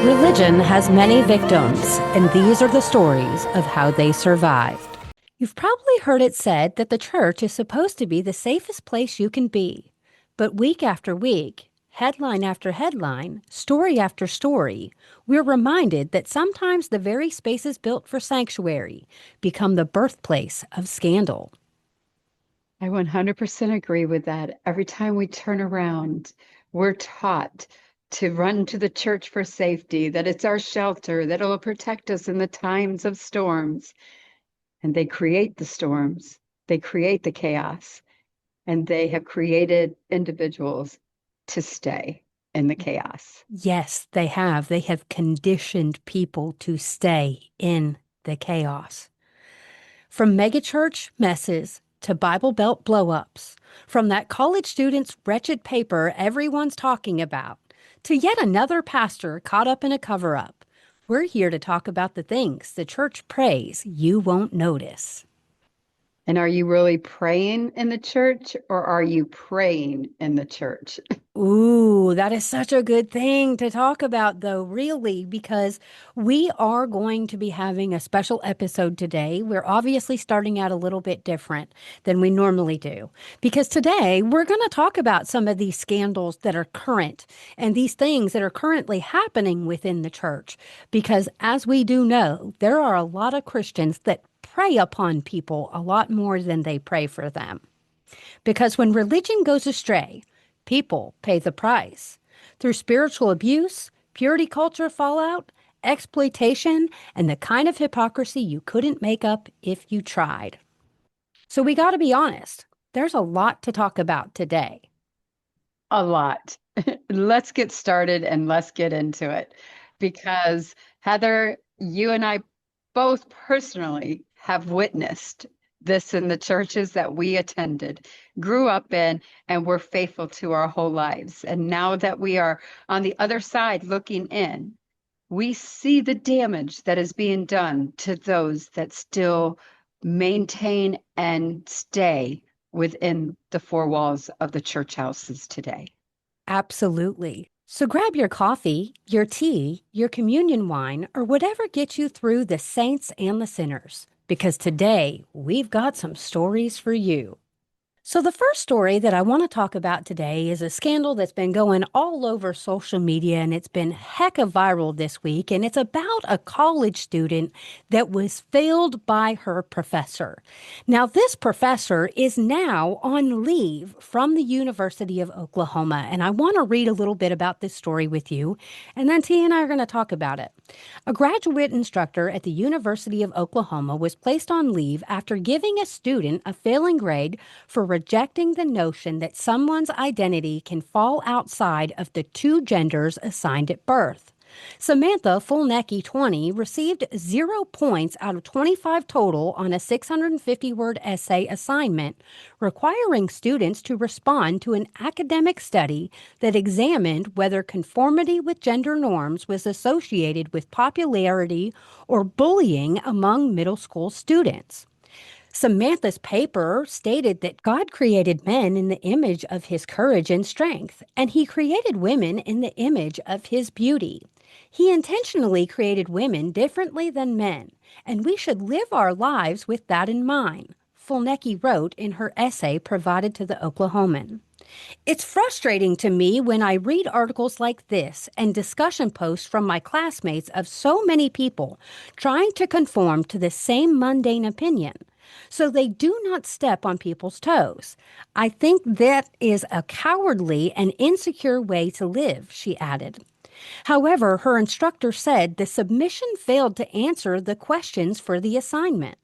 Religion has many victims, and these are the stories of how they survived. You've probably heard it said that the church is supposed to be the safest place you can be. But week after week, headline after headline, story after story, we're reminded that sometimes the very spaces built for sanctuary become the birthplace of scandal. I 100% agree with that. Every time we turn around, we're taught to run to the church for safety, that it's our shelter, that it will protect us in the times of storms. And they create the storms, they create the chaos, and they have created individuals to stay in the chaos. Yes, they have. They have conditioned people to stay in the chaos. From megachurch messes to Bible Belt blowups, from that college student's wretched paper everyone's talking about, to yet another pastor caught up in a cover-up, we're here to talk about the things the church prays you won't notice. And are you really praying in the church, or are you praying in the church? Ooh, that is such a good thing to talk about, though, really, because we are going to be having a special episode today. We're obviously starting out a little bit different than we normally do, because today we're going to talk about some of these scandals that are current and these things that are currently happening within the church. Because as we do know, there are a lot of Christians that prey upon people a lot more than they pray for them. Because when religion goes astray, people pay the price through spiritual abuse, purity culture fallout, exploitation, and the kind of hypocrisy you couldn't make up if you tried. So we got to be honest, there's a lot to talk about today. A lot. Let's get started and let's get into it. Because Heather, you and I both personally have witnessed this in the churches that we attended, grew up in, and were faithful to our whole lives. And now that we are on the other side looking in, we see the damage that is being done to those that still maintain and stay within the four walls of the church houses today. Absolutely. So grab your coffee, your tea, your communion wine, or whatever gets you through the saints and the sinners, because today we've got some stories for you. So the first story that I want to talk about today is a scandal that's been going all over social media, and it's been hecka viral this week, and it's about a college student that was failed by her professor. Now, this professor is now on leave from the University of Oklahoma, and I want to read a little bit about this story with you, and then T and I are going to talk about it. A graduate instructor at the University of Oklahoma was placed on leave after giving a student a failing grade for rejecting the notion that someone's identity can fall outside of the two genders assigned at birth. Samantha Fulnecki, 20, received 0 points out of 25 total on a 650-word essay assignment, requiring students to respond to an academic study that examined whether conformity with gender norms was associated with popularity or bullying among middle school students. Samantha's paper stated that God created men in the image of his courage and strength, and he created women in the image of his beauty. He intentionally created women differently than men, and we should live our lives with that in mind, Fulnecki wrote in her essay provided to the Oklahoman. It's frustrating to me when I read articles like this and discussion posts from my classmates of so many people trying to conform to the same mundane opinion, so they do not step on people's toes. I think that is a cowardly and insecure way to live, she added. However, her instructor said the submission failed to answer the questions for the assignment.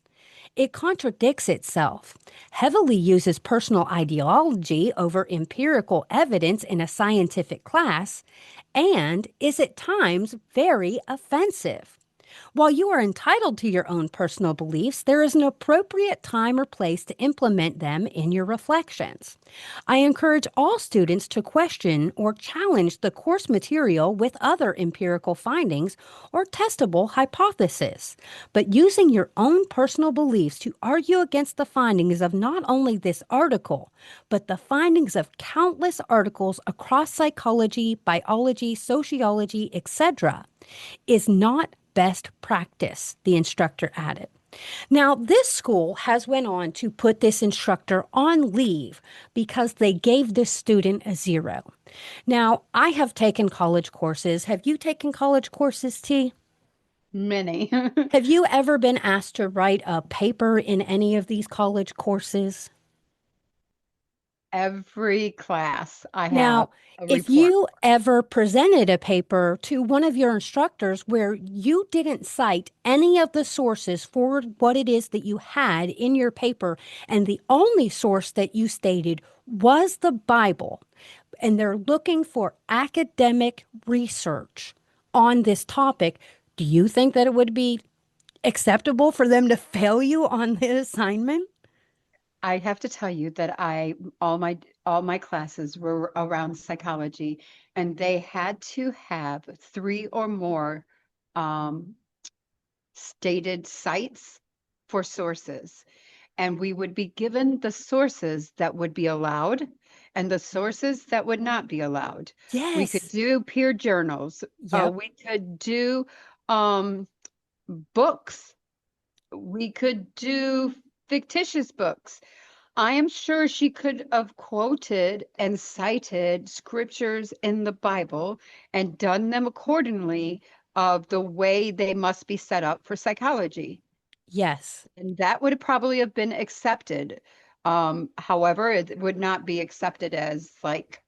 It contradicts itself, heavily uses personal ideology over empirical evidence in a scientific class, and is at times very offensive. While you are entitled to your own personal beliefs, there is an appropriate time or place to implement them in your reflections. I encourage all students to question or challenge the course material with other empirical findings or testable hypotheses, but using your own personal beliefs to argue against the findings of not only this article, but the findings of countless articles across psychology, biology, sociology, etc., is not best practice, the instructor added. Now, this school has went on to put this instructor on leave because they gave this student a zero. Now, I have taken college courses. Have you taken college courses, T? Many. Have you ever been asked to write a paper in any of these college courses? Every class I have Now, a if report. you ever presented a paper to one of your instructors where you didn't cite any of the sources for what it is that you had in your paper, and the only source that you stated was the Bible, and they're looking for academic research on this topic, do you think that it would be acceptable for them to fail you on the assignment? I have to tell you that all my classes were around psychology, and they had to have three or more um, stated sites for sources. And we would be given the sources that would be allowed and the sources that would not be allowed. We could Yes. do peer journals. Yep. We could do um, books. We could do fictitious books. I am sure she could have quoted and cited scriptures in the Bible and done them accordingly of the way they must be set up for psychology. Yes. And that would probably have been accepted. However, it would not be accepted as like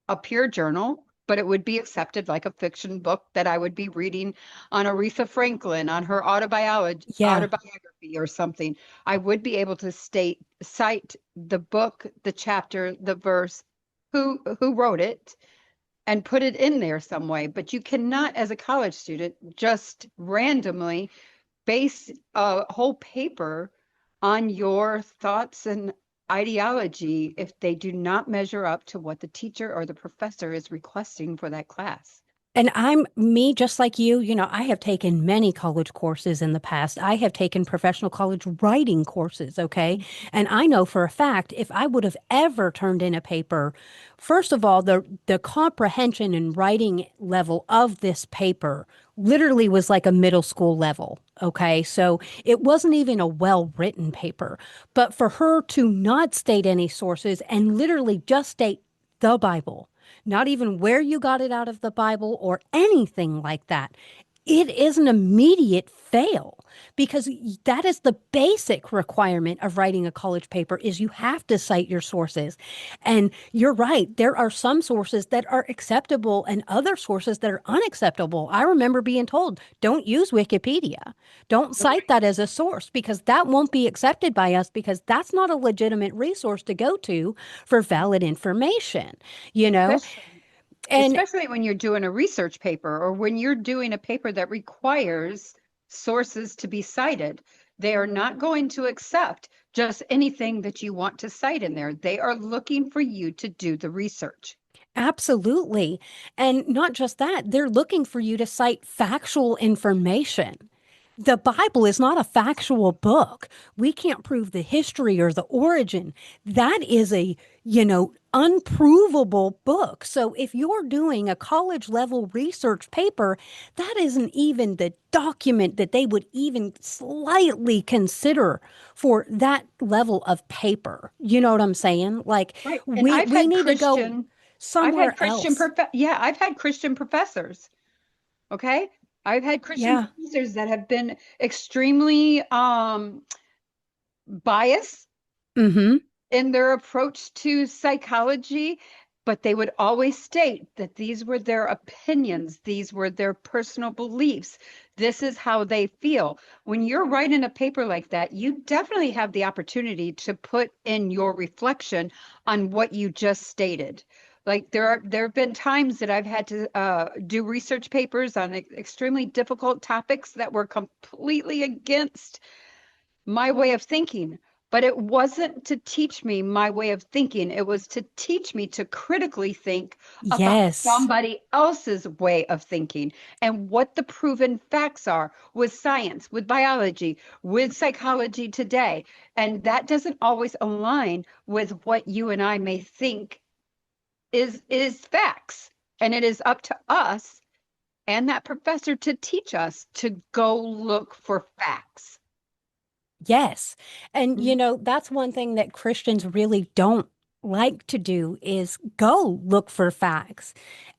a peer journal, but it would be accepted like a fiction book that I would be reading on Aretha Franklin, on her Yeah. autobiography or something. I would be able to cite the book, the chapter, the verse, who wrote it, and put it in there some way. But you cannot, as a college student, just randomly base a whole paper on your thoughts and ideology if they do not measure up to what the teacher or the professor is requesting for that class. And I'm me, just like you. I have taken many college courses in the past. I have taken professional college writing courses, okay? And I know for a fact if I would have ever turned in a paper, first of all, the comprehension and writing level of this paper literally was like a middle school level, okay? So it wasn't even a well-written paper. But for her to not state any sources and literally just state the Bible, not even where you got it out of the Bible or anything like that. It is an immediate fail because that is the basic requirement of writing a college paper is you have to cite your sources. And you're right, there are some sources that are acceptable and other sources that are unacceptable. I remember being told, don't use Wikipedia. Don't cite that as a source because that won't be accepted by us because that's not a legitimate resource to go to for valid information, you know? Especially, And especially when you're doing a research paper or when you're doing a paper that requires sources to be cited. They are not going to accept just anything that you want to cite in there. They are looking for you to do the research. absolutely. And not just that, they're looking for you to cite factual information. The Bible is not a factual book. We can't prove the history or the origin. That is a unprovable book. So if you're doing a college level research paper, that isn't even the document that they would even slightly consider for that level of paper. You know what I'm saying? Like Right. And we need to go somewhere else. I've had Christian professors. Okay. I've had Christian Yeah. professors that have been extremely biased Mm-hmm. in their approach to psychology, but they would always state that these were their opinions, these were their personal beliefs. This is how they feel. When you're writing a paper like that, you definitely have the opportunity to put in your reflection on what you just stated. Like there have been times that I've had to do research papers on extremely difficult topics that were completely against my way of thinking. But it wasn't to teach me my way of thinking. It was to teach me to critically think about Yes. somebody else's way of thinking and what the proven facts are with science, with biology, with psychology today. And that doesn't always align with what you and I may think is facts. And it is up to us and that professor to teach us to go look for facts. Yes. And, Mhm. that's one thing that Christians really don't like to do is go look for facts.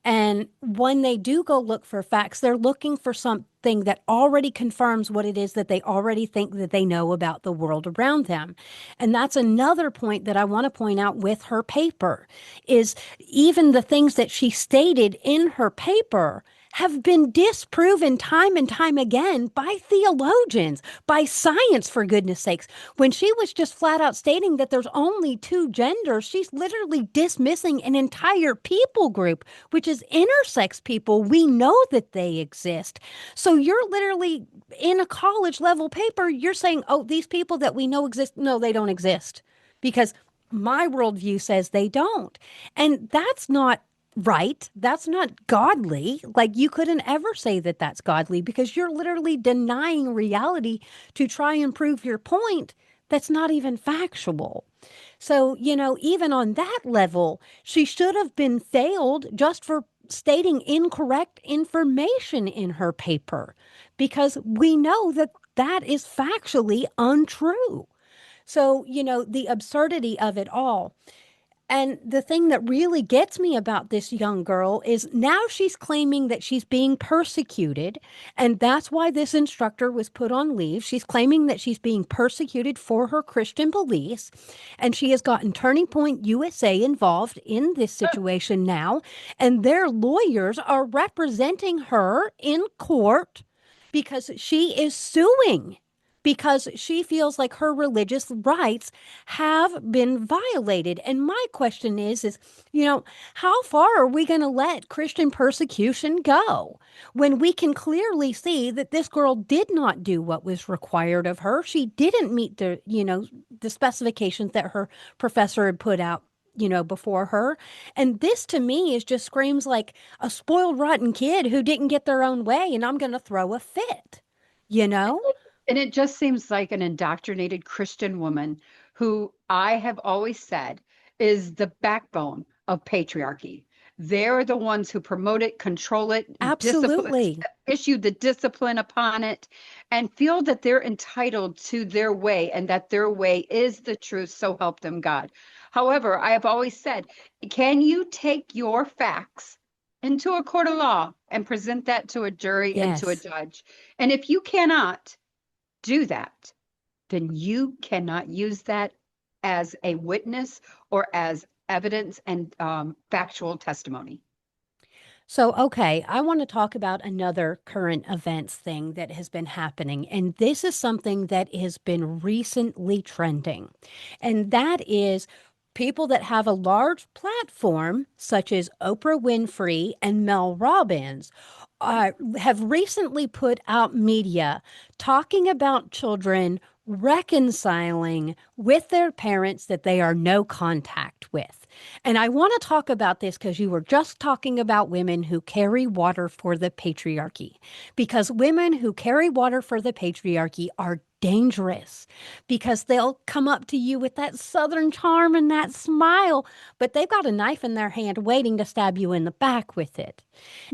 And when they do go look for facts, they're looking for something that already confirms what it is that they already think that they know about the world around them. And that's another point that I want to point out with her paper is even the things that she stated in her paper have been disproven time and time again by theologians, by science, for goodness sakes. When she was just flat out stating that there's only two genders, she's literally dismissing an entire people group, which is intersex people. We know that they exist. So you're literally in a college level paper, you're saying, oh, these people that we know exist. No, they don't exist because my worldview says they don't. And that's not right. That's not godly. Like you couldn't ever say that that's godly because you're literally denying reality to try and prove your point that's not even factual. So, even on that level, she should have been failed just for stating incorrect information in her paper because we know that that is factually untrue. So, the absurdity of it all. And the thing that really gets me about this young girl is now she's claiming that she's being persecuted. And that's why this instructor was put on leave. She's claiming that she's being persecuted for her Christian beliefs. And she has gotten Turning Point USA involved in this situation now. And their lawyers are representing her in court because she is suing because she feels like her religious rights have been violated. And my question is, how far are we going to let Christian persecution go when we can clearly see that this girl did not do what was required of her? She didn't meet the specifications that her professor had put out before her. And this to me is just screams like a spoiled, rotten kid who didn't get their own way, and I'm going to throw a fit, you know? And it just seems like an indoctrinated Christian woman who I have always said is the backbone of patriarchy. They're the ones who promote it, control it, discipline, Absolutely. issue the discipline upon it, and feel that they're entitled to their way and that their way is the truth. So help them God. However, I have always said, can you take your facts into a court of law and present that to a jury and to a Yes. judge? And if you cannot, do that, then you cannot use that as a witness or as evidence and factual testimony. So, okay, I want to talk about another current events thing that has been happening. And this is something that has been recently trending. And that is people that have a large platform, such as Oprah Winfrey and Mel Robbins, have recently put out media talking about children reconciling with their parents that they are no contact with. And I want to talk about this because you were just talking about women who carry water for the patriarchy. Because women who carry water for the patriarchy are dangerous because they'll come up to you with that southern charm and that smile, but they've got a knife in their hand waiting to stab you in the back with it.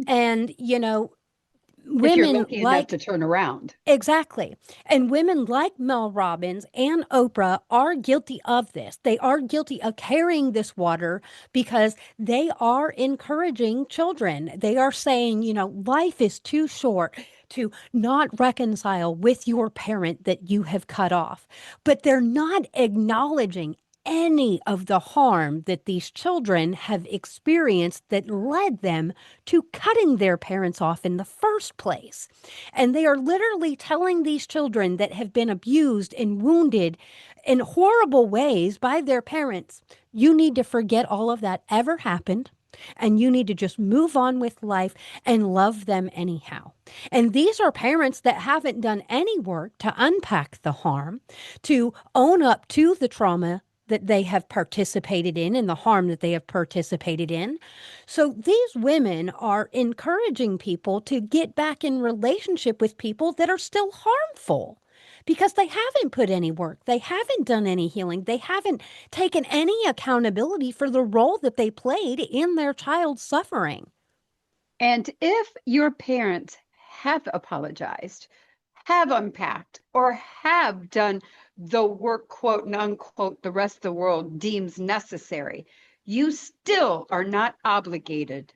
And, If you're women lucky enough like to turn around. exactly. And women like Mel Robbins and Oprah are guilty of this. They are guilty of carrying this water because they are encouraging children. They are saying, life is too short to not reconcile with your parent that you have cut off. But they're not acknowledging any of the harm that these children have experienced that led them to cutting their parents off in the first place. And they are literally telling these children that have been abused and wounded in horrible ways by their parents, you need to forget all of that ever happened. And you need to just move on with life and love them anyhow. And these are parents that haven't done any work to unpack the harm, to own up to the trauma that they have participated in and the harm that they have participated in. So these women are encouraging people to get back in relationship with people that are still harmful because they haven't put any work. They haven't done any healing. They haven't taken any accountability for the role that they played in their child's suffering. And if your parents have apologized, have unpacked, or have done the work, quote and unquote, the rest of the world deems necessary, you still are not obligated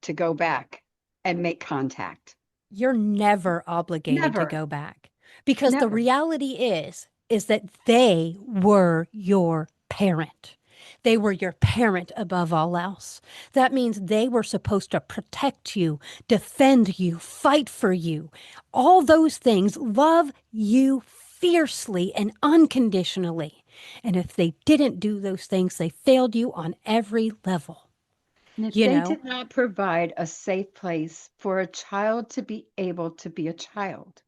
to go back and make contact. You're never obligated to Never, go back because the never. reality is that they were your parent. They were your parent above all else. That means they were supposed to protect you, defend you, fight for you. All those things, love you fiercely and unconditionally. And if they didn't do those things, they failed you on every level. And if You they know, did not provide a safe place for a child to be able to be a child,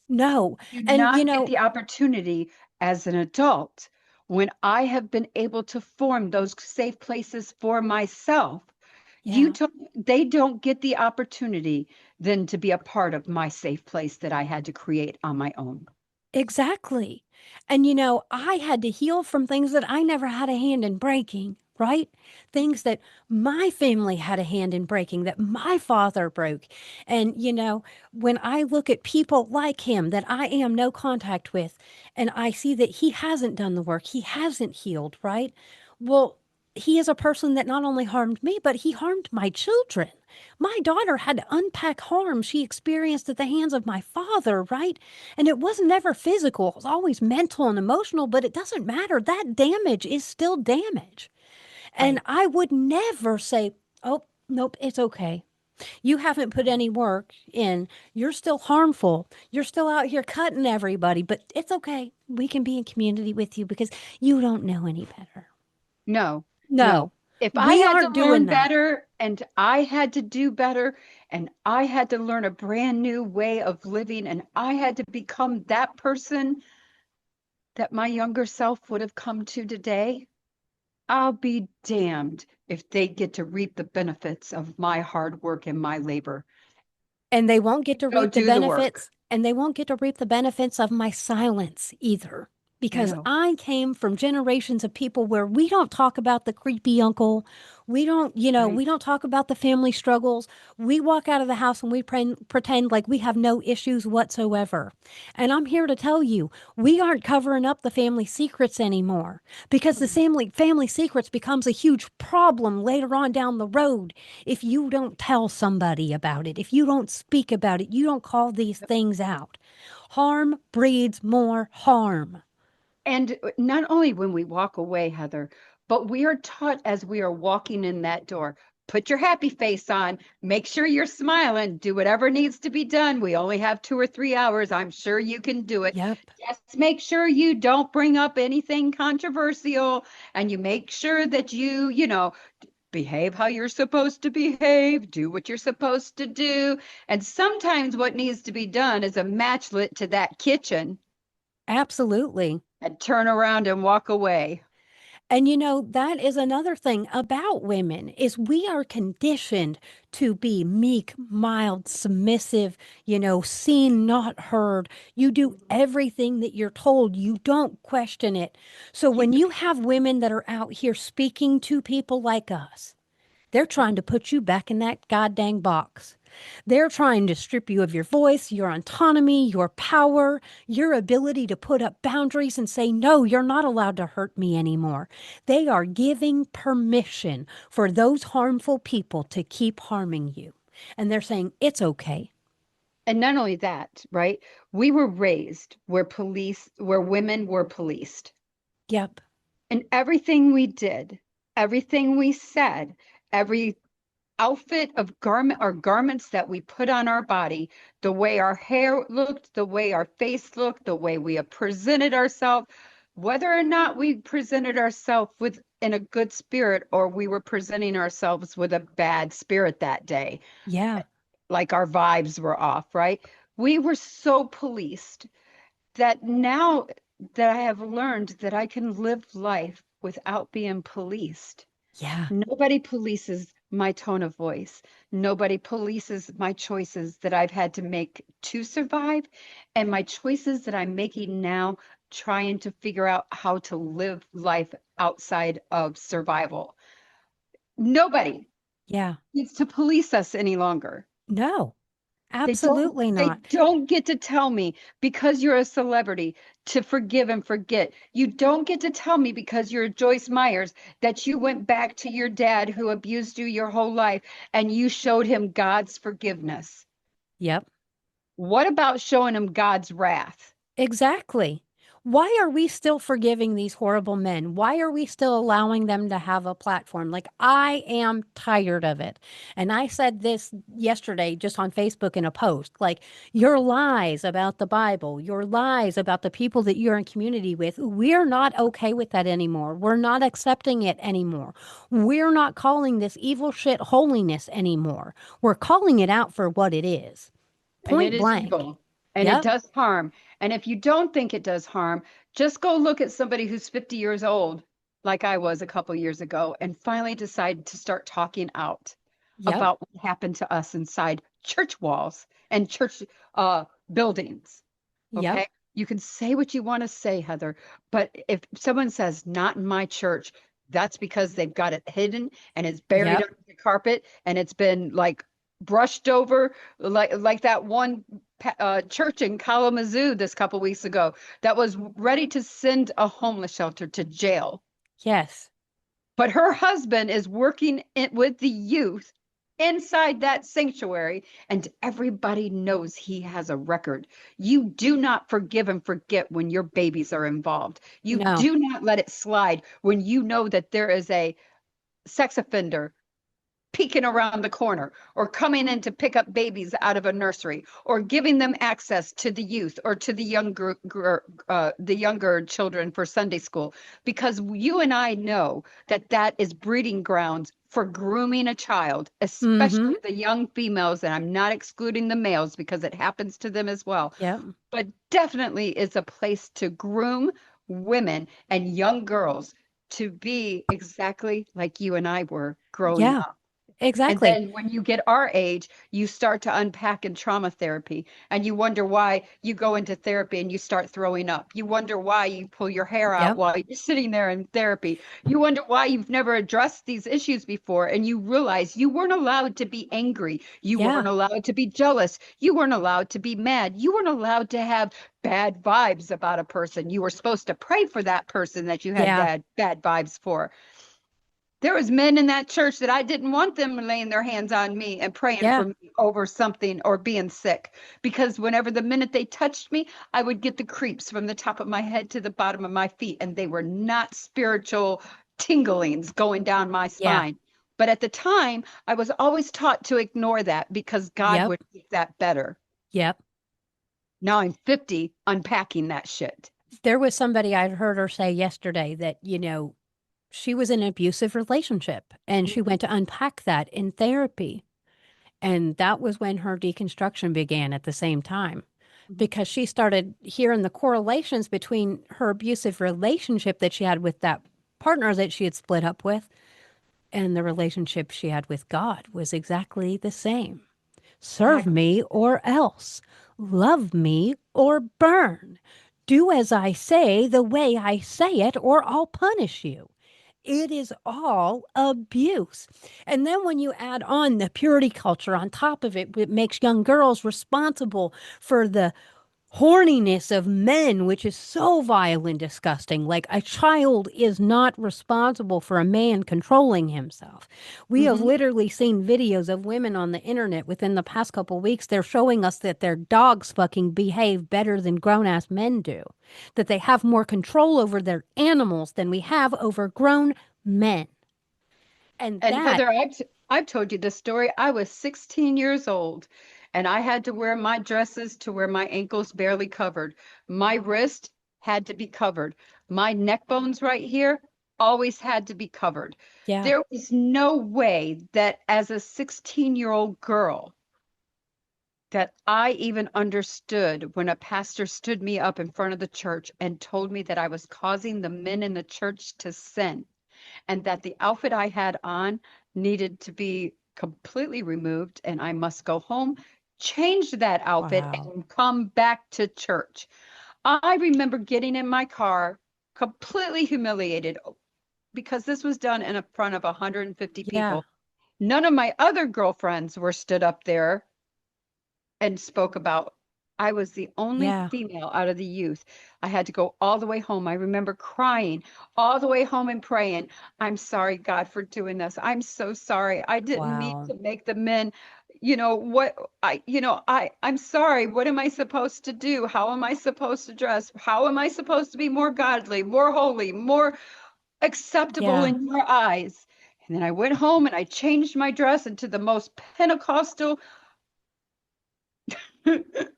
no. do And, not get the opportunity as an adult when I have been able to form those safe places for myself. yeah. They don't get the opportunity then to be a part of my safe place that I had to create on my own. Exactly. And I had to heal from things that I never had a hand in breaking, right? Things that my family had a hand in breaking, that my father broke. And, when I look at people like him that I am no contact with, and I see that he hasn't done the work, he hasn't healed, right? Well, he is a person that not only harmed me, but he harmed my children. My daughter had to unpack harm she experienced at the hands of my father, right? And it wasn't ever physical, it was always mental and emotional, but it doesn't matter. That damage is still damage. And Right. I would never say, oh, nope, it's okay. You haven't put any work in. You're still harmful. You're still out here cutting everybody, but it's okay. We can be in community with you because you don't know any better. No, no. No, If I we had to aren't doing learn that. better and I had to do better and I had to learn a brand new way of living and I had to become that person that my younger self would have come to today, I'll be damned if they get to reap the benefits of my hard work and my labor. And they won't get to Go reap the do the work. benefits, and they won't get to reap the benefits of my silence either. Because No. I came from generations of people where we don't talk about the creepy uncle. We don't, Right. we don't talk about the family struggles. We walk out of the house and we pretend like we have no issues whatsoever. And I'm here to tell you, we aren't covering up the family secrets anymore because the family secrets becomes a huge problem later on down the road if you don't tell somebody about it, if you don't speak about it, you don't call these things out. Harm breeds more harm. And not only when we walk away, Heather, but we are taught as we are walking in that door, put your happy face on, make sure you're smiling, do whatever needs to be done. We only have 2 or 3 hours. I'm sure you can do it. Yep, Just make sure you don't bring up anything controversial and you make sure that behave how you're supposed to behave, do what you're supposed to do. And sometimes what needs to be done is a match lit to that kitchen absolutely. and turn around and walk away. And that is another thing about women is we are conditioned to be meek, mild, submissive, seen, not heard. You do everything that you're told. You don't question it. So when you have women that are out here speaking to people like us, they're trying to put you back in that goddamn box. They're trying to strip you of your voice, your autonomy, your power, your ability to put up boundaries and say, no, you're not allowed to hurt me anymore. They are giving permission for those harmful people to keep harming you. And they're saying, it's okay. And not only that, right? We were raised where women were policed. Yep. And everything we did, everything we said, every outfit of garments that we put on our body, the way our hair looked, the way our face looked, the way we have presented ourselves, whether or not we presented ourselves with in a good spirit or we were presenting ourselves with a bad spirit that day, Yeah. like our vibes were off, right? We were so policed that now that I have learned that I can live life without being policed. Yeah. Nobody polices my tone of voice. Nobody polices my choices that I've had to make to survive and my choices that I'm making now, trying to figure out how to live life outside of survival. Nobody. Yeah. needs to police us any longer. No, They don't absolutely they not. don't get to tell me because you're a celebrity to forgive and forget. You don't get to tell me because you're Joyce Myers that you went back to your dad who abused you your whole life and you showed him God's forgiveness. Yep. What about showing him God's wrath? Exactly. Why are we still forgiving these horrible men? Why are we still allowing them to have a platform? Like, I am tired of it. And I said this yesterday just on Facebook in a post. Like, your lies about the Bible, your lies about the people that you're in community with, we're not okay with that anymore. We're not accepting it anymore. We're not calling this evil shit holiness anymore. We're calling it out for what it is. And it Point is blank. evil and it Yep. does harm. And if you don't think it does harm, just go look at somebody who's 50 years old, like I was a couple years ago, and finally decide to start talking out Yep. about what happened to us inside church walls and church uh, buildings. Yep. Okay. You can say what you want to say, Heather, but if someone says not in my church, that's because they've got it hidden and it's buried Yep. under the carpet and it's been like brushed over, like that one church in Kalamazoo this couple weeks ago that was ready to send a homeless shelter to jail. Yes. But her husband is working with the youth inside that sanctuary, and everybody knows he has a record. You do not forgive and forget when your babies are involved. You No. do not let it slide when you know that there is a sex offender peeking around the corner or coming in to pick up babies out of a nursery or giving them access to the youth or to the younger children for Sunday school, because you and I know that that is breeding grounds for grooming a child, Mm-hmm. especially the young females, and I'm not excluding the males because it happens to them as well, Yep. but definitely is a place to groom women and young girls to be exactly like you and I were growing Yeah. up. And Exactly. then when you get our age, you start to unpack in trauma therapy and you wonder why you go into therapy and you start throwing up. You wonder why you pull your hair out Yep. while you're sitting there in therapy. You wonder why you've never addressed these issues before and you realize you weren't allowed to be angry. You weren't Yeah. allowed to be jealous. You weren't allowed to be mad. You weren't allowed to have bad vibes about a person. You were supposed to pray for that person that you had Yeah. bad vibes for. There was men in that church that I didn't want them laying their hands on me and praying for Yeah. me over something or being sick, because whenever the minute they touched me, I would get the creeps from the top of my head to the bottom of my feet, and they were not spiritual tinglings going down my Yeah. spine. But at the time, I was always taught to ignore that because God Yep. would make that better. Yep. Now I'm 50 unpacking that shit. There was somebody I heard her say yesterday that, she was in an abusive relationship and she went to unpack that in therapy. And that was when her deconstruction began at the same time Mhm. because she started hearing the correlations between her abusive relationship that she had with that partner that she had split up with and the relationship she had with God was exactly the same. Serve Exactly. me or else. Love me or burn. Do as I say the way I say it, or I'll punish you. It is all abuse. And then when you add on the purity culture on top of it, it makes young girls responsible for the horniness of men, which is so vile and disgusting. Like a child is not responsible for a man controlling himself. We have Mhm. literally seen videos of women on the internet within the past couple weeks. They're showing us that their dogs fucking behave better than grown ass men do, that they have more control over their animals than we have over grown men. And And that, Heather, I've told you this story. I was 16 years old and I had to wear my dresses to where my ankles barely covered. My wrist had to be covered. My neck bones right here always had to be covered. yeah, There was no way that as a 16-year-old girl that I even understood when a pastor stood me up in front of the church and told me that I was causing the men in the church to sin and that the outfit I had on needed to be completely removed and I must go home, change that outfit, wow. and come back to church. I remember getting in my car completely humiliated because this was done in front of 150 Yeah, people. None of my other girlfriends were stood up there and spoke about. I was the only Yeah. female out of the youth. I had to go all the way home. I remember crying all the way home and praying, I'm sorry, God, for doing this. I'm so sorry. I didn't mean Wow. to make the men, what I'm sorry. What am I supposed to do? How am I supposed to dress? How am I supposed to be more godly, more holy, more acceptable Yeah. in your eyes? And then I went home and I changed my dress into the most Pentecostal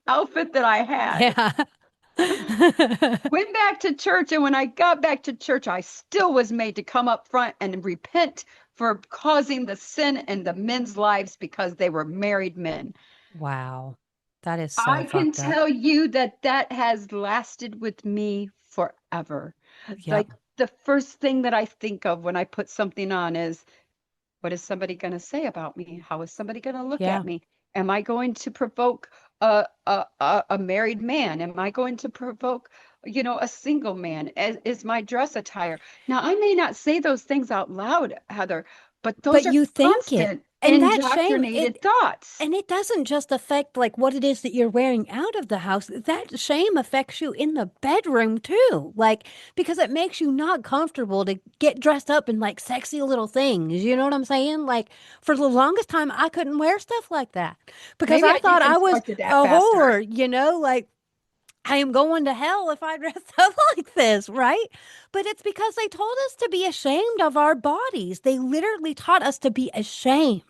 outfit that I had. Yeah. Went back to church, and when I got back to church, I still was made to come up front and repent for causing the sin in the men's lives because they were married men. Wow. That is so I can fucked up. tell you that that has lasted with me forever. Yep. Like the first thing that I think of when I put something on is, what is somebody going to say about me? How is somebody going to look at Yeah. me? Am I going to provoke a married man? Am I going to provoke, a single man? Is my dress attire? Now, I may not say those things out loud, Heather, but those But are you think it. constant And that shame, indoctrinated thoughts. and it doesn't just affect like what it is that you're wearing out of the house. That shame affects you in the bedroom too. Like, because it makes you not comfortable to get dressed up in like sexy little things. You know what I'm saying? Like, for the longest time, I couldn't wear stuff like that because Maybe I I thought I was deconstructed that a faster. whore, like I am going to hell if I dress up like this, right? But it's because they told us to be ashamed of our bodies. They literally taught us to be ashamed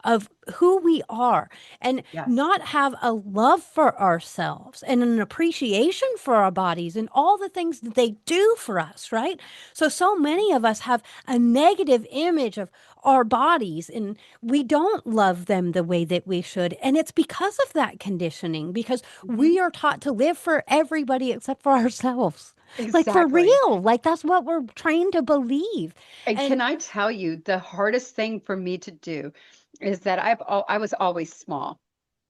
of who we are and Yes, not have a love for ourselves and an appreciation for our bodies and all the things that they do for us, right? So many of us have a negative image of our bodies and we don't love them the way that we should. And it's because of that conditioning, because hmm we are taught to live for everybody except for ourselves. Like for exactly. real, like that's what we're trained to believe. And And can I tell you, the hardest thing for me to do is that I was always small,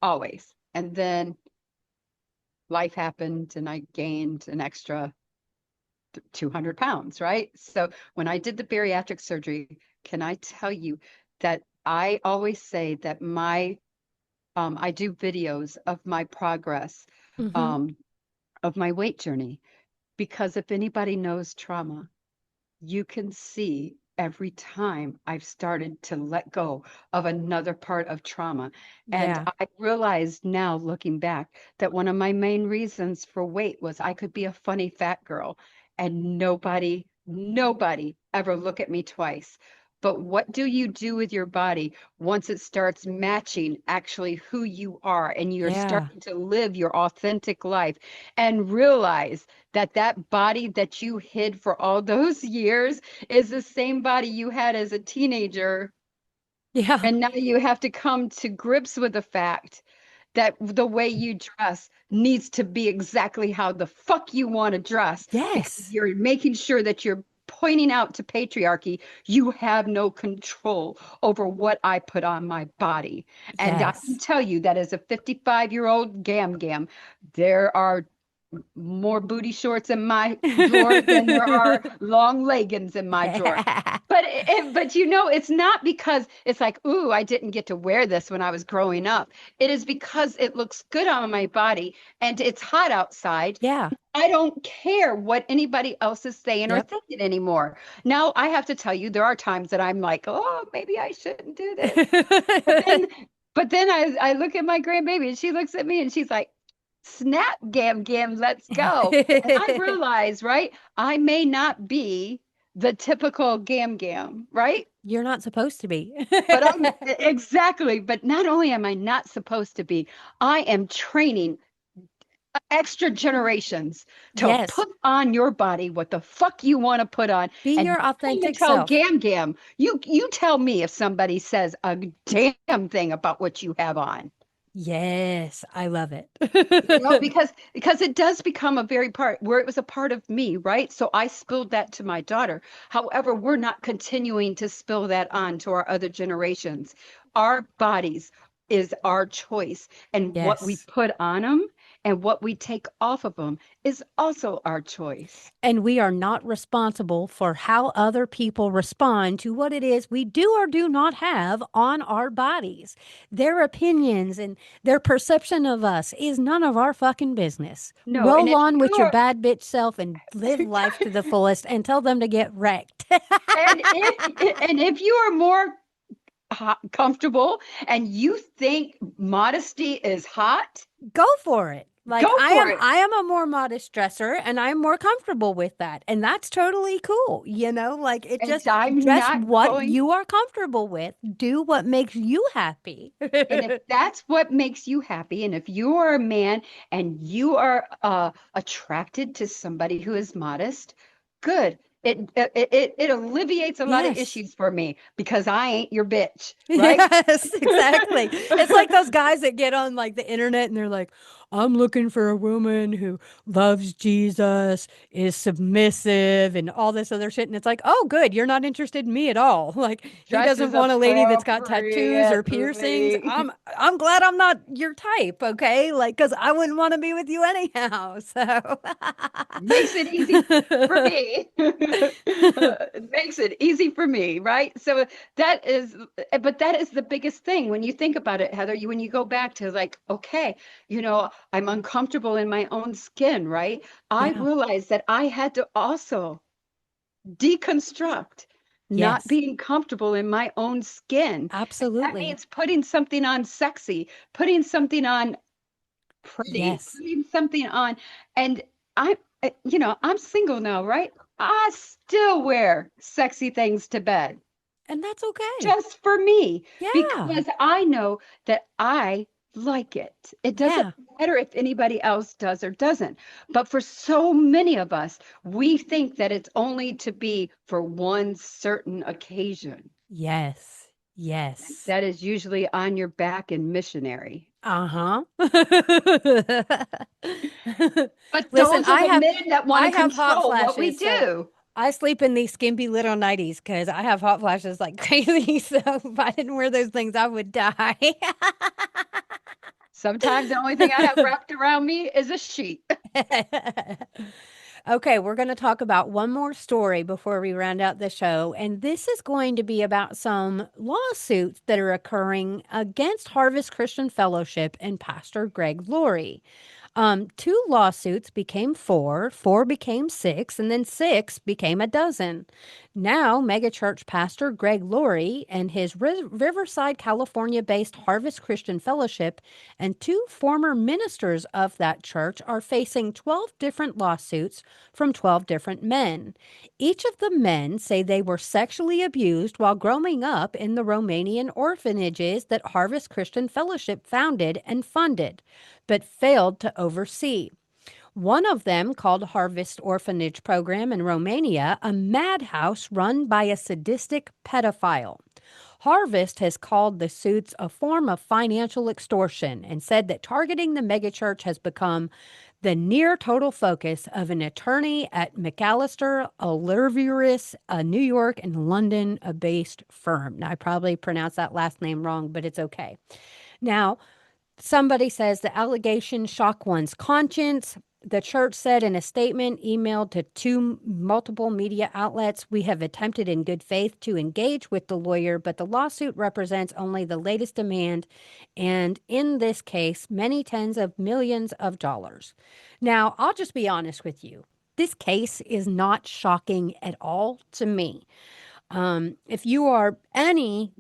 always. And then life happened and I gained an extra 200 pounds, right? So when I did the bariatric surgery, can I tell you that I always say that I do videos of my progress, mhm, um, of my weight journey, because if anybody knows trauma, you can see every time I've started to let go of another part of trauma. And yeah, I realized now, looking back, that one of my main reasons for weight was I could be a funny fat girl and nobody ever look at me twice. But what do you do with your body once it starts matching actually who you are and you're yeah, starting to live your authentic life and realize that that body that you hid for all those years is the same body you had as a teenager. yeah, And now you have to come to grips with the fact that the way you dress needs to be exactly how the fuck you want to dress because yes, you're making sure that you're pointing out to patriarchy, you have no control over what I put on my body. And I can yes. tell you that as a 55-year-old gam gam, there are more booty shorts in my drawer than there are long leggings in my drawer. But it's not because it's like, ooh, I didn't get to wear this when I was growing up. It is because it looks good on my body and it's hot outside. Yeah, I don't care what anybody else is saying or yep. thinking anymore. Now I have to tell you, there are times that I'm like, oh, maybe I shouldn't do this. But then, but then I look at my grandbaby and she looks at me and she's like, snap, gam, gam, let's go. And I realize, right, I may not be the typical gam gam, right? You're not supposed to be. But I'm exactly, but not only am I not supposed to be, I am training extra generations to Yes, put on your body what the fuck you want to put on. be And your you can authentic tell self. Gam Gam, you tell me if somebody says a damn thing about what you have on. Yes, I love it. Because it does become a very part where it was a part of me, right? So I spilled that to my daughter. However, we're not continuing to spill that on to our other generations. Our bodies is our choice, and what we Yes, put on them And what we take off of them is also our choice. And we are not responsible for how other people respond to what it is we do or do not have on our bodies. Their opinions and their perception of us is none of our fucking business. No, and Roll if on with your you're bad bitch self and live life to the fullest and tell them to get wrecked. and if you are more comfortable and you think modesty is hot, Go for it. go Like for it. I am a more modest dresser and I'm more comfortable with that. And that's totally cool. Like it And just I'm dress not what going. you are comfortable with. Do what makes you happy. And if that's what makes you happy, and if you are a man and you are attracted to somebody who is modest, good. It alleviates a lot of Yes. issues for me because I ain't your bitch, right? Yes, exactly. It's like those guys that get on like the internet and they're like, I'm looking for a woman who loves Jesus, is submissive, and all this other shit. And it's like, oh, good. You're not interested in me at all. Like he doesn't Dresses want a lady that's got tattoos or piercings. appropriately. I'm glad I'm not your type, okay? Like, because I wouldn't want to be with you anyhow. So Makes it easy for me. It makes it easy for me, right? So that is, but that is the biggest thing when you think about it, Heather. When you go back to like, okay, I'm uncomfortable in my own skin, right? I yeah. realized that I had to also deconstruct not Yes, being comfortable in my own skin. And that absolutely. means putting something on sexy, putting something on pretty, Yes. putting something on. And I'm single now, right? I still wear sexy things to bed And that's okay. just for me Yeah. because I know that I like it. It doesn't Yeah. matter if anybody else does or doesn't. But for so many of us, we think that it's only to be for one certain occasion. Yes. Yes. That is usually on your back in missionary. Uh-huh. But Listen, those are the men that want I to have hot control what we flashes, so do. I sleep in these skimpy little nighties because I have hot flashes like crazy. So if I didn't wear those things, I would die. Sometimes the only thing I have wrapped around me is a sheet. Okay, we're going to talk about one more story before we round out the show. And this is going to be about some lawsuits that are occurring against Harvest Christian Fellowship and Pastor Greg Laurie. Two lawsuits became four, four became six, and then six became a dozen. Now, megachurch pastor Greg Laurie and his Riverside, California based Harvest Christian Fellowship and two former ministers of that church are facing 12 different lawsuits from 12 different men. Each of the men say they were sexually abused while growing up in the Romanian orphanages that Harvest Christian Fellowship founded and funded, but failed to oversee. One of them, called Harvest Orphanage Program in Romania, a madhouse run by a sadistic pedophile. Harvest has called the suits a form of financial extortion and said that targeting the megachurch has become the near total focus of an attorney at McAllister Oliveris, a New York and London based firm. Now, I probably pronounced that last name wrong, but it's okay. Now, somebody says the allegation shock one's conscience. The church said in a statement emailed to two multiple media outlets, we have attempted in good faith to engage with the lawyer, but the lawsuit represents only the latest demand, and in this case, many tens of millions of dollars. Now, I'll just be honest with you. This case is not shocking at all to me. If you are any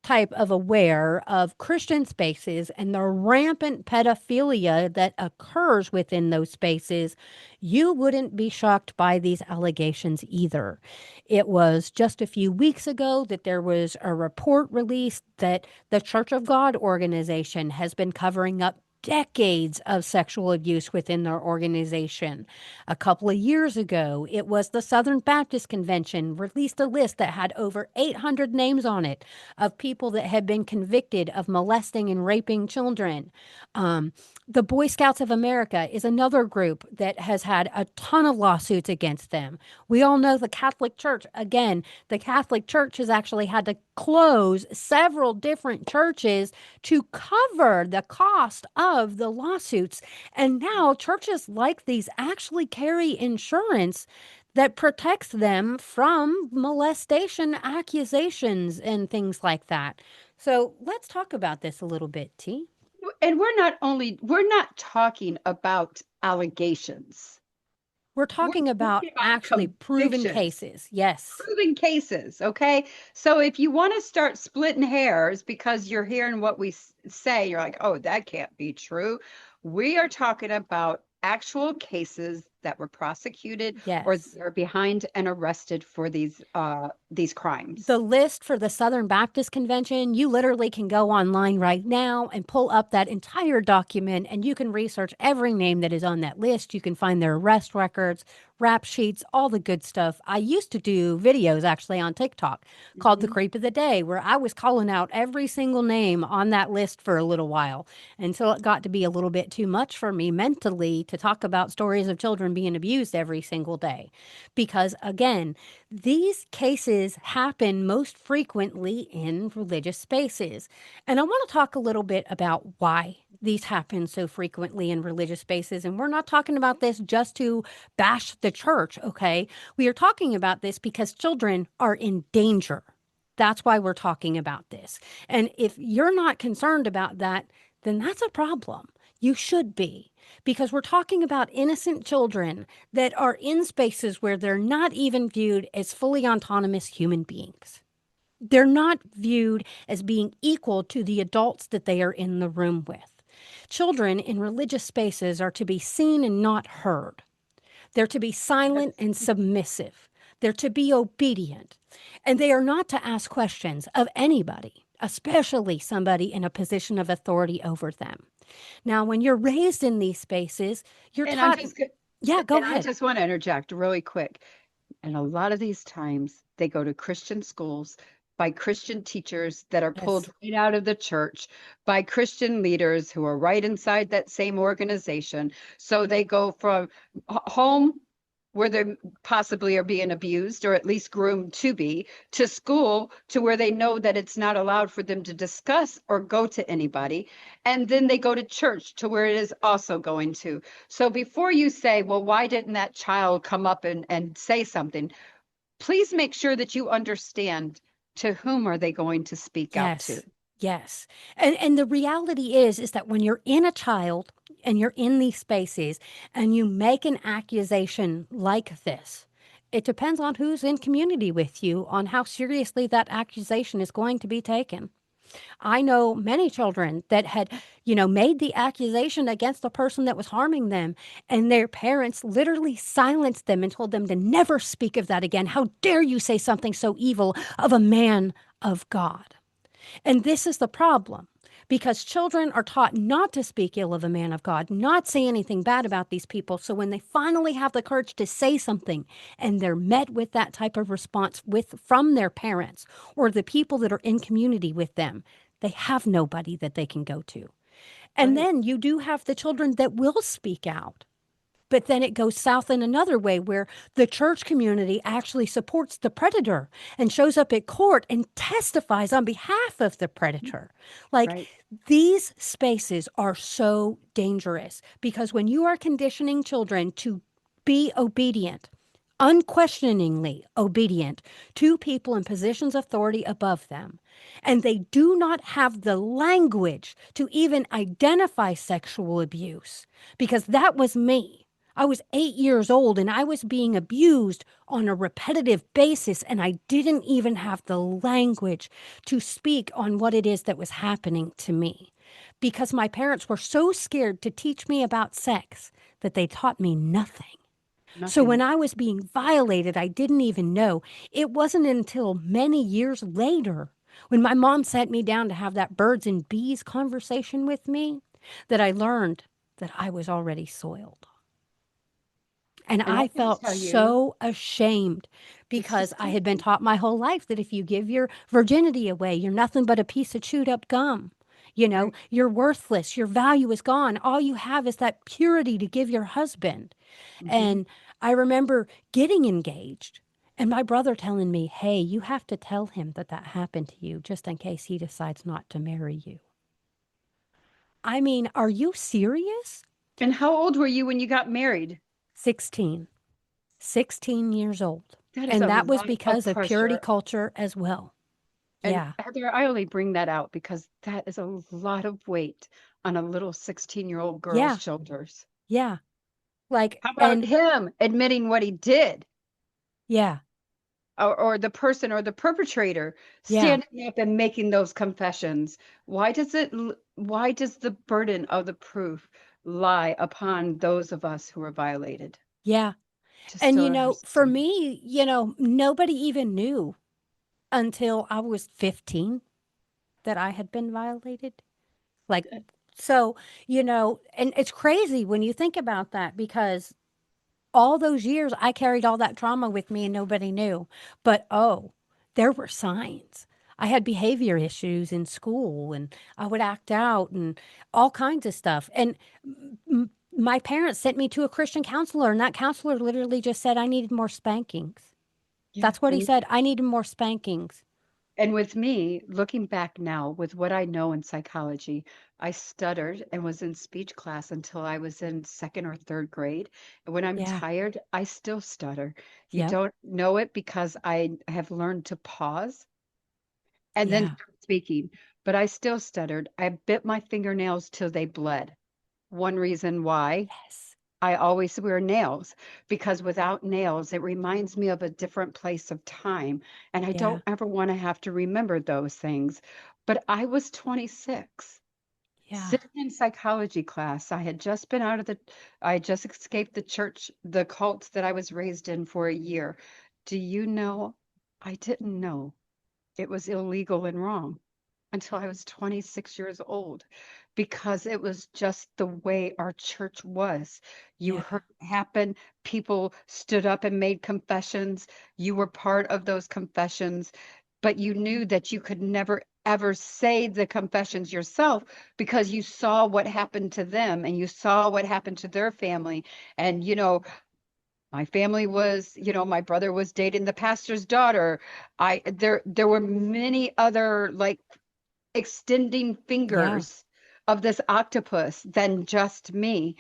type of aware of Christian spaces and the rampant pedophilia that occurs within those spaces, you wouldn't be shocked by these allegations either. It was just a few weeks ago that there was a report released that the Church of God organization has been covering up decades of sexual abuse within their organization. A couple of years ago, it was the Southern Baptist Convention released a list that had over 800 names on it of people that had been convicted of molesting and raping children. Um, the Boy Scouts of America is another group that has had a ton of lawsuits against them. We all know the Catholic Church. Again, the Catholic Church has actually had to close several different churches to cover the cost of the lawsuits. And now churches like these actually carry insurance that protects them from molestation accusations and things like that. So let's talk about this a little bit, T. And we're not talking about allegations. We're We're talking about talking about actually proven convictions, cases. Yes. proven cases. Okay. So if you want to start splitting hairs because you're hearing what we say, you're like, oh, that can't be true. We are talking about actual cases that were prosecuted or Yes. are behind and arrested for these The crimes. list for the Southern Baptist Convention, you literally can go online right now and pull up that entire document, and you can research every name that is on that list. You can find their arrest records, rap sheets, all the good stuff. I used to do videos actually on TikTok called The Mhm. Creep of the Day, where I was calling out every single name on that list for a little while until it got to be a little bit too much for me mentally to talk about stories of children being abused every single day. Because again, these cases happen most frequently in religious spaces. And I want to talk a little bit about why these happen so frequently in religious spaces. And we're not talking about this just to bash the church, okay? We are talking about this because children are in danger. That's why we're talking about this. And if you're not concerned about that, then that's a problem. You should be, because we're talking about innocent children that are in spaces where they're not even viewed as fully autonomous human beings. They're not viewed as being equal to the adults that they are in the room with. Children in religious spaces are to be seen and not heard. They're to be silent Yes. and submissive. They're to be obedient. And they are not to ask questions of anybody, especially somebody in a position of authority over them. Now, when you're raised in these spaces, you're And I'm taught, just yeah, go and I ahead. just want to interject really quick. And a lot of these times they go to Christian schools by Christian teachers that are pulled Yes. right out of the church, by Christian leaders who are right inside that same organization. So they go from home where they possibly are being abused or at least groomed to be, to school to where they know that it's not allowed for them to discuss or go to anybody. And then they go to church to where it is also going to. So before you say, well, why didn't that child come up and say something? Please make sure that you understand to whom are they going to speak out to. Yes. Yes. And the reality is that when you're in a child and you're in these spaces and you make an accusation like this, it depends on who's in community with you on how seriously that accusation is going to be taken. I know many children that had, made the accusation against the person that was harming them, and their parents literally silenced them and told them to never speak of that again. How dare you say something so evil of a man of God? And this is the problem, because children are taught not to speak ill of a man of God, not say anything bad about these people. So when they finally have the courage to say something and they're met with that type of response from their parents or the people that are in community with them, they have nobody that they can go to. And Right. then you do have the children that will speak out. But then it goes south in another way where the church community actually supports the predator and shows up at court and testifies on behalf of the predator. Like, Right. these spaces are so dangerous because when you are conditioning children to be obedient, unquestioningly obedient to people in positions of authority above them, and they do not have the language to even identify sexual abuse, because that was me. I was 8 years old and I was being abused on a repetitive basis, and I didn't even have the language to speak on what it is that was happening to me because my parents were so scared to teach me about sex that they taught me nothing. So when Nothing. I was being violated, I didn't even know. It wasn't until many years later, when my mom sat me down to have that birds and bees conversation with me, that I learned that I was already soiled. And And I I can felt tell you, so ashamed it's the because I had been teaching. taught my whole life that if you give your virginity away, you're nothing but a piece of chewed up gum. Right. You're worthless. Your value is gone. All you have is that purity to give your husband. Hmm. And I remember getting engaged and my brother telling me, hey, you have to tell him that that happened to you just in case he decides not to marry you. I mean, are you serious? And how old were you when you got married? 16. 16 years old. That is And a that was lot of because of purity pressure. culture as well. And Yeah. Heather, I only bring that out because that is a lot of weight on a little 16-year-old girl's Yeah. shoulders. Yeah. Like, How about and him admitting what he did? yeah. Or the person or the perpetrator Yeah. standing up and making those confessions? Why does the burden of the proof lie upon those of us who are violated? Yeah. Just And, don't for understand. me, nobody even knew until I was 15 that I had been violated. Like, so, and it's crazy when you think about that because all those years I carried all that trauma with me and nobody knew. But oh, there were signs. I had behavior issues in school and I would act out and all kinds of stuff. And my parents sent me to a Christian counselor, and that counselor literally just said I needed more spankings. Yeah. That's what he said. I needed more spankings. And with me, looking back now with what I know in psychology, I stuttered and was in speech class until I was in second or third grade. And when I'm Yeah. tired, I still stutter. You Yep. don't know it because I have learned to pause and then Yeah. start speaking, but I still stuttered. I bit my fingernails till they bled. One reason why Yes. I always wear nails, because without nails, it reminds me of a different place of time. And I Yeah. don't ever want to have to remember those things. But I was 26, Yeah. sitting in psychology class. I had just escaped the church, the cults that I was raised in for a year. Do you know? I didn't know it was illegal and wrong until I was 26 years old, because it was just the way our church was. You Yeah. heard it happen, people stood up and made confessions. You were part of those confessions, but you knew that you could never ever say the confessions yourself because you saw what happened to them and you saw what happened to their family. And, my family was, my brother was dating the pastor's daughter. There were many other like extending Yeah. fingers of this octopus than just me.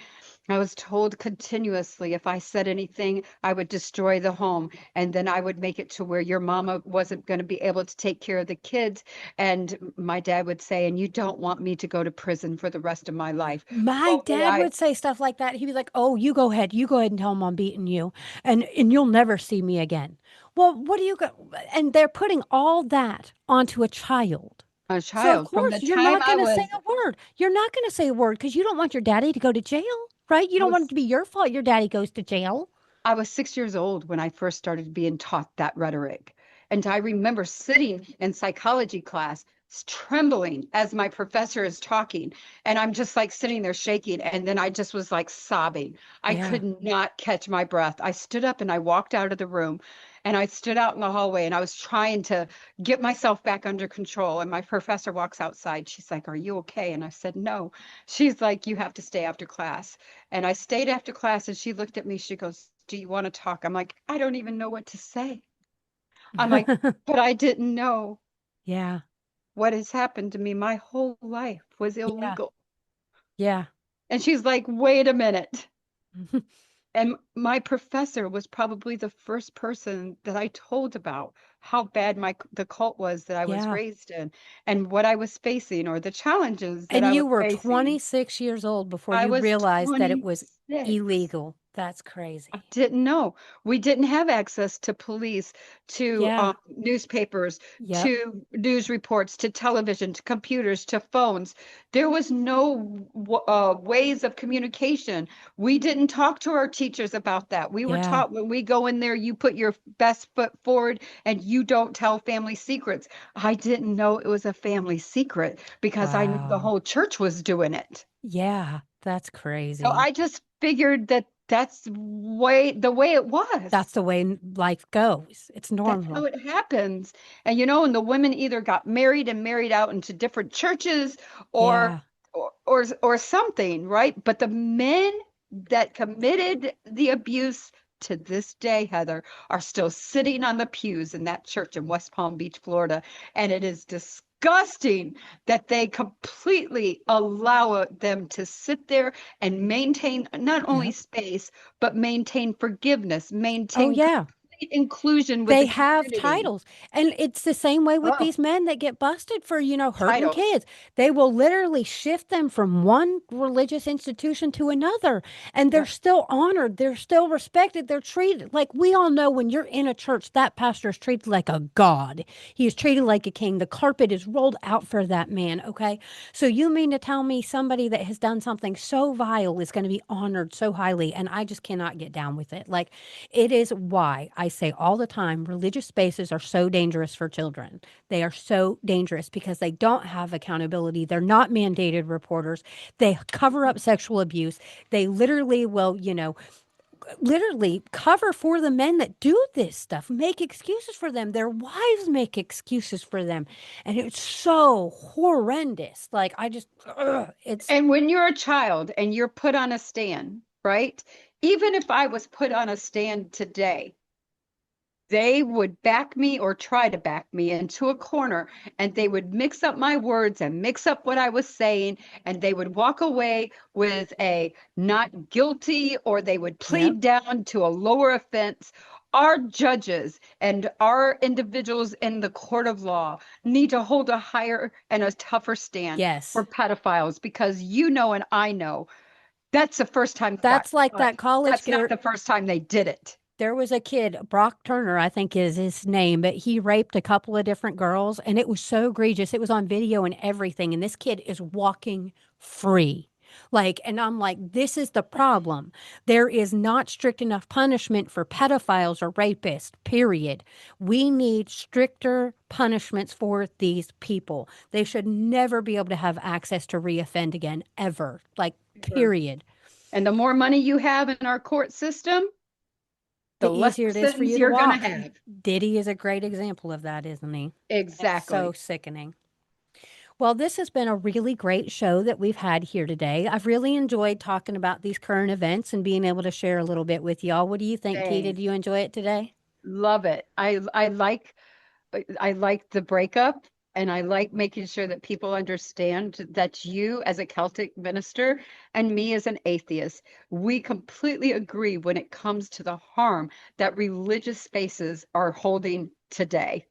I was told continuously if I said anything, I would destroy the home. And then I would make it to where your mama wasn't going to be able to take care of the kids. And my dad would say, and you don't want me to go to prison for the rest of my life. My What would dad I? would say stuff like that. He'd be like, "Oh, you go ahead. You go ahead and tell him I'm beating you, and you'll never see me again." Well, what do you go? And they're putting all that onto a child. A So of child from the course you're time not I going to say was a word. You're not going to say a word because you don't want your daddy to go to jail, right? You I don't want it was to be your fault your daddy goes to jail. I was 6 years old when I first started being taught that rhetoric. And I remember sitting in psychology class, trembling as my professor is talking. And I'm just like sitting there shaking. And then I just was like sobbing. I Yeah. could not catch my breath. I stood up and I walked out of the room, and I stood out in the hallway and I was trying to get myself back under control. And my professor walks outside. She's like, "Are you okay?" And I said, "No." She's like, "You have to stay after class." And I stayed after class and she looked at me. She goes, "Do you want to talk?" I'm like, "I don't even know what to say." I'm like, "But I didn't know Yeah. what has happened to me. My whole life was Yeah. illegal." Yeah. And she's like, "Wait a minute." And my professor was probably the first person that I told about how bad the cult was that I was Yeah. raised in and what I was facing or the challenges that And I you was were facing. 26 years old before I you was realized that it was 26. illegal. That's I crazy. didn't know. We didn't have access to police, to Yeah. newspapers, Yep. to news reports, to television, to computers, to phones. There was no ways of communication. We didn't talk to our teachers about that. We were Yeah. taught when we go in there, you put your best foot forward and you don't tell family secrets. I didn't know it was a family secret because I knew the Wow. whole church was doing it. Yeah, that's So crazy. I just figured that that's the way it That's was. the way life goes. It's That's how normal. it happens. And and the women either got married and married out into different churches or Yeah. or something, right? But the men that committed the abuse to this day, Heather, are still sitting on the pews in that church in West Palm Beach, Florida, and it is disgusting. disgusting that they completely allow them to sit there and maintain not only Yep. space, but maintain forgiveness, Oh, maintain yeah. complete inclusion with They the have community. titles. And it's the same way with Oh, these men that get busted for, hurting titles. kids. They will literally shift them from one religious institution to another. And they're Yep. still honored. They're still respected. They're treated like we all know when you're in a church, that pastor is treated like a god. He is treated like a king. The carpet is rolled out for that man. Okay. So you mean to tell me somebody that has done something so vile is going to be honored so highly? And I just cannot get down with it. Like, it is why I say all the time religious spaces are so dangerous for children. They are so dangerous because they don't have accountability. They're not mandated reporters. They cover up sexual abuse. They literally will, literally cover for the men that do this stuff, make excuses for them. Their wives make excuses for them. And it's so horrendous. Like, I just, it's, And when you're a child and you're put on a stand, right? Even if I was put on a stand today, they would back me or try to back me into a corner, and they would mix up my words and mix up what I was saying, and they would walk away with a not guilty, or they would yep, plead down to a lower offense. Our judges and our individuals in the court of law need to hold a higher and a tougher stand yes. for pedophiles, because you know and I know that's the first time caught, That's like but that college that's not girl. the first time they did it. There was a kid, Brock Turner, I think is his name, but he raped a couple of different girls and it was so egregious. It was on video and everything. And this kid is walking free. Like, and I'm like, this is the problem. There is not strict enough punishment for pedophiles or rapists, period. We need stricter punishments for these people. They should never be able to have access to reoffend again, ever. Like, period. And the more money you have in our court system, the The less easier it is for sentence you to you're going to walk. have. Diddy is a great example of that, isn't he? It's so Exactly. sickening. Well, this has been a really great show that we've had here today. I've really enjoyed talking about these current events and being able to share a little bit with y'all. What do you think, T? Same. Did you enjoy it today? Love it. I like the breakup, and I like making sure that people understand that you as a Celtic minister and me as an atheist, we completely agree when it comes to the harm that religious spaces are holding today.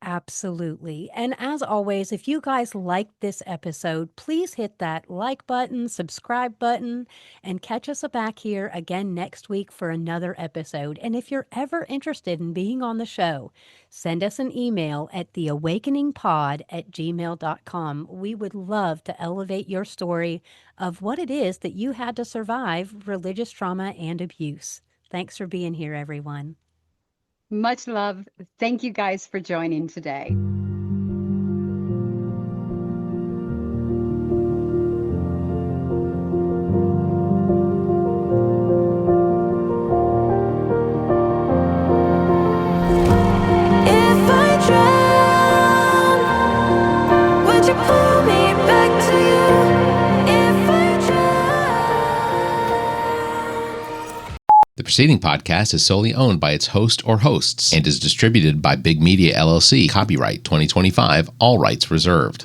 Absolutely. And as always, if you guys liked this episode, please hit that like button, subscribe button, and catch us back here again next week for another episode. And if you're ever interested in being on the show, send us an email at theawakeningpod@gmail.com. We would love to elevate your story of what it is that you had to survive religious trauma and abuse. Thanks for being here, everyone. Much love. Thank you guys for joining today. If I drown, would you pull me back to you? If I drown. The preceding podcast is solely owned by its host or hosts and is distributed by BIG Media LLC. Copyright 2025, all rights reserved.